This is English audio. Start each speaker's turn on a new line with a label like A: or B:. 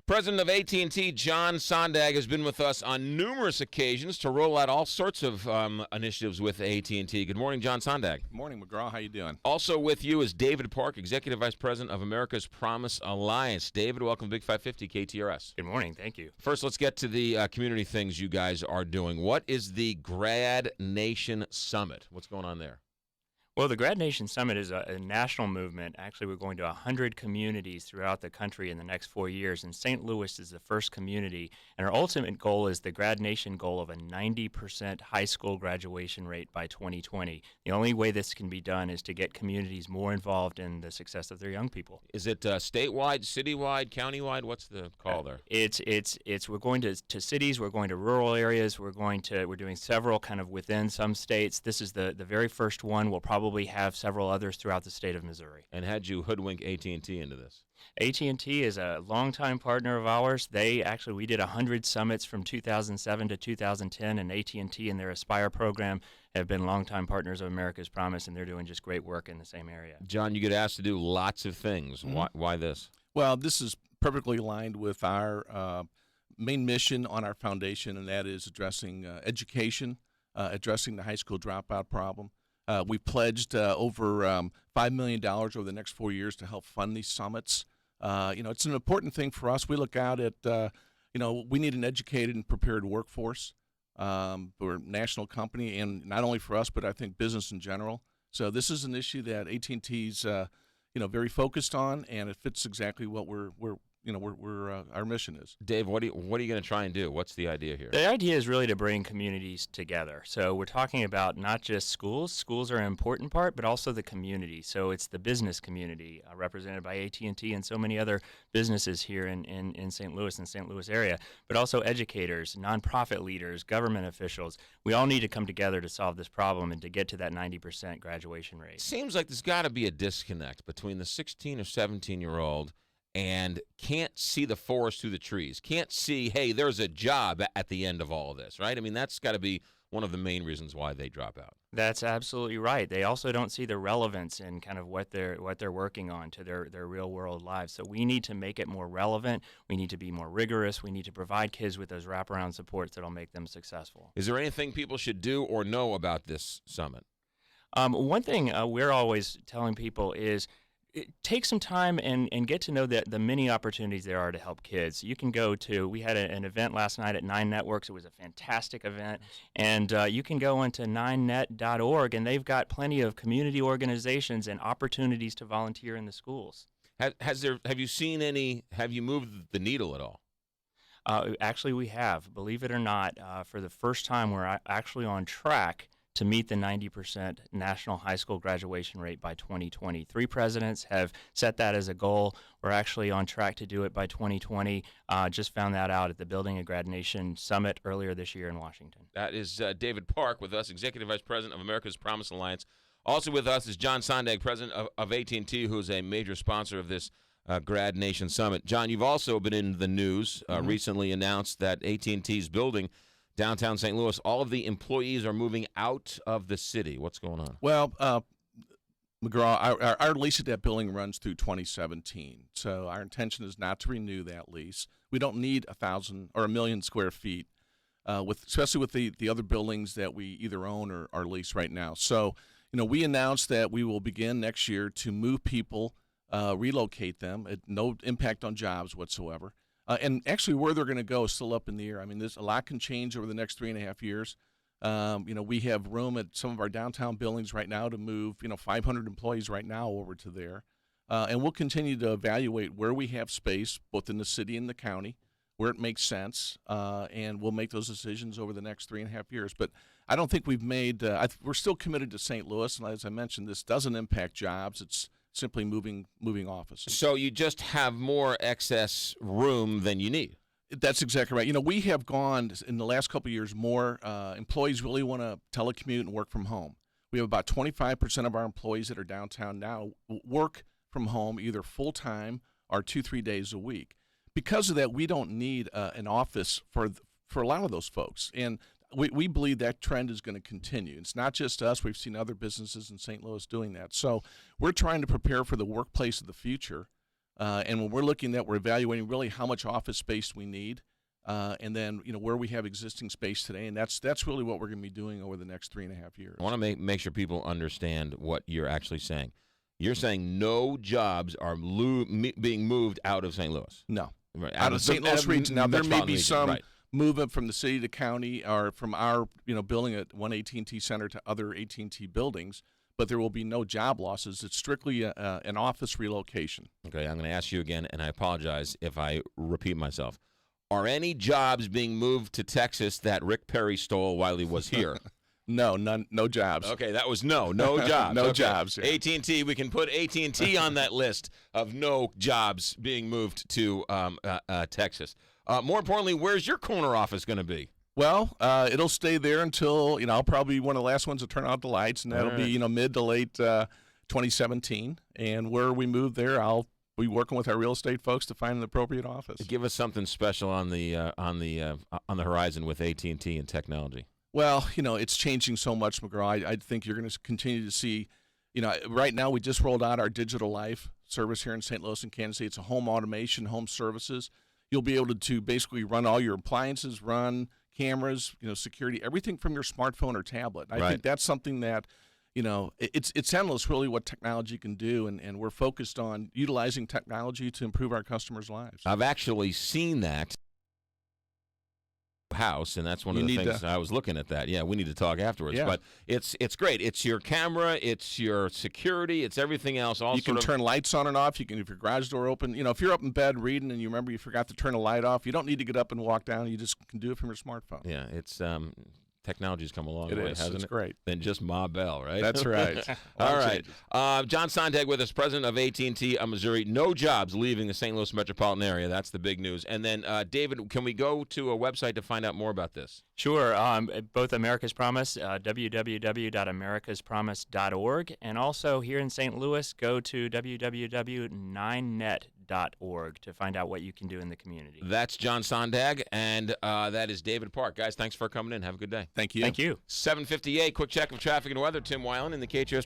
A: President of AT&T, John Sondag, has been with us on numerous occasions to roll out all sorts of initiatives with AT&T. Good morning, John Sondag.
B: Good morning, McGraw. How you doing?
A: Also with you is David Park, Executive Vice President of America's Promise Alliance. David, welcome to Big 550 KTRS.
C: Good morning. Thank you.
A: First, let's get to the community things you guys are doing. What is the Grad Nation Summit? What's going on there?
C: Well, the Grad Nation Summit is a national movement. Actually, we're going to 100 communities throughout the country in the next 4 years, and St. Louis is the first community. And our ultimate goal is the Grad Nation goal of a 90% high school graduation rate by 2020. The only way this can be done is to get communities more involved in the success of their young people.
A: Is it statewide, citywide, countywide? What's the call there?
C: It's we're going to cities, we're going to rural areas, we're doing several kind of within some states. This is the very first one. We'll probably have several others throughout the state of Missouri.
A: And how'd you hoodwink AT&T into this?
C: AT&T is a longtime partner of ours. We did 100 summits from 2007 to 2010, and AT&T and their Aspire program have been longtime partners of America's Promise, and they're doing just great work in the same area.
A: John, you get asked to do lots of things.
B: Mm-hmm.
A: Why this?
B: Well, this is perfectly aligned with our main mission on our foundation, and that is addressing education, addressing the high school dropout problem. We pledged over $5 million over the next 4 years to help fund these summits. It's an important thing for us. We look out at, we need an educated and prepared workforce. We're a national company, and not only for us, but I think business in general. So this is an issue that AT&T's, very focused on, and it fits exactly what our mission is.
A: Dave, what are you going to try and do? What's the idea here?
C: The idea is really to bring communities together. So we're talking about not just schools. Schools are an important part, but also the community. So it's the business community represented by AT&T and so many other businesses here in St. Louis and St. Louis area, but also educators, nonprofit leaders, government officials. We all need to come together to solve this problem and to get to that 90% graduation rate.
A: Seems like there's got to be a disconnect between the 16 or 17-year-old and can't see the forest through the trees, can't see, hey, there's a job at the end of all of this, right? I mean, that's got to be one of the main reasons why they drop out.
C: That's absolutely right. They also don't see the relevance in kind of what they're working on to their real-world lives. So we need to make it more relevant. We need to be more rigorous. We need to provide kids with those wraparound supports that will make them successful.
A: Is there anything people should do or know about this summit?
C: One thing we're always telling people is take some time and get to know the many opportunities there are to help kids. You can we had an event last night at 9 Networks. It was a fantastic event. And you can go into 9net.org, and they've got plenty of community organizations and opportunities to volunteer in the schools.
A: Have you moved the needle at all?
C: Actually, we have. Believe it or not, for the first time, we're actually on track to meet the 90% national high school graduation rate by 2020. 3 presidents have set that as a goal. We're actually on track to do it by 2020. Just found that out at the Building a Grad Nation Summit earlier this year in Washington.
A: That is David Park with us, Executive Vice President of America's Promise Alliance. Also with us is John Sondag, President of AT&T, who's a major sponsor of this Grad Nation Summit. John, you've also been in the news, recently announced that AT&T's building downtown St. Louis, all of the employees are moving out of the city. What's going on?
B: Well, McGraw, our lease at that building runs through 2017, so our intention is not to renew that lease. We don't need 1,000 or 1 million square feet, especially with the other buildings that we either own or are leased right now. So, we announced that we will begin next year to move people, relocate them, at no impact on jobs whatsoever. And actually, where they're going to go is still up in the air. I mean, a lot can change over the next 3.5 years. We have room at some of our downtown buildings right now to move, 500 employees right now over to there. And we'll continue to evaluate where we have space, both in the city and the county, where it makes sense. And we'll make those decisions over the next 3.5 years. But I don't think we've made we're still committed to St. Louis. And as I mentioned, this doesn't impact jobs. It's simply moving offices.
A: So you just have more excess room than you need.
B: That's exactly right. We have gone in the last couple of years more. Employees really want to telecommute and work from home. We have about 25% of our employees that are downtown now work from home either full-time or 2-3 days a week. Because of that, we don't need an office for a lot of those folks. And we believe that trend is going to continue. It's not just us. We've seen other businesses in St. Louis doing that. So we're trying to prepare for the workplace of the future And when we're looking at, we're evaluating really how much office space we need, and then where we have existing space today, and that's really what we're going to be doing over the next 3.5 years.
A: I want to make sure people understand what you're actually saying. You're saying no jobs are being moved out of St. Louis.
B: No,
A: right.
B: out of St. Louis region. Now there may be some
A: right.
B: movement from the city to county, or from our building at one AT&T center to other AT&T buildings, but there will be no job losses. It's strictly an office relocation.
A: Okay, I'm going to ask you again, and I apologize if I repeat myself. Are any jobs being moved to Texas that Rick Perry stole while he was here?
B: No, none, no jobs.
A: Okay, that was no jobs.
B: No
A: okay.
B: jobs. Yeah.
A: AT&T, we can put AT&T on that list of no jobs being moved to Texas. More importantly, where's your corner office going to be?
B: Well, it'll stay there until I'll probably be one of the last ones to turn out the lights, and that'll be mid to late 2017. And where we move there, I'll be working with our real estate folks to find an appropriate office.
A: Give us something special on the horizon with AT&T and technology.
B: Well, it's changing so much, McGraw. I think you're going to continue to see, right now we just rolled out our Digital Life service here in St. Louis and Kansas City. It's a home automation, home services. You'll be able to basically run all your appliances, run cameras, security, everything from your smartphone or tablet. I think that's something that, it's endless really what technology can do, and we're focused on utilizing technology to improve our customers' lives.
A: I've actually seen that house, and that's one of the things I was looking at that. Yeah, we need to talk afterwards.
B: Yeah.
A: But it's great. It's your camera, it's your security, it's everything else.
B: You can turn lights on and off. You can, if your garage door open, if you're up in bed reading and you remember you forgot to turn a light off, you don't need to get up and walk down. You just can do it from your smartphone.
A: Yeah, it's technology's come a long way, hasn't
B: it's
A: it?
B: Great.
A: Than just Ma Bell, right?
B: That's right.
A: All right. John Sondag with us, president of AT&T of Missouri. No jobs leaving the St. Louis metropolitan area. That's the big news. And then, David, can we go to a website to find out more about this?
C: Sure. Both America's Promise, www.americaspromise.org, and also here in St. Louis, go to www.9net.org to find out what you can do in the community.
A: That's John Sondag, and that is David Park. Guys, thanks for coming in. Have a good day.
B: Thank you.
C: Thank you.
A: 7:58, quick check of traffic and weather. Tim Weiland in the KHOS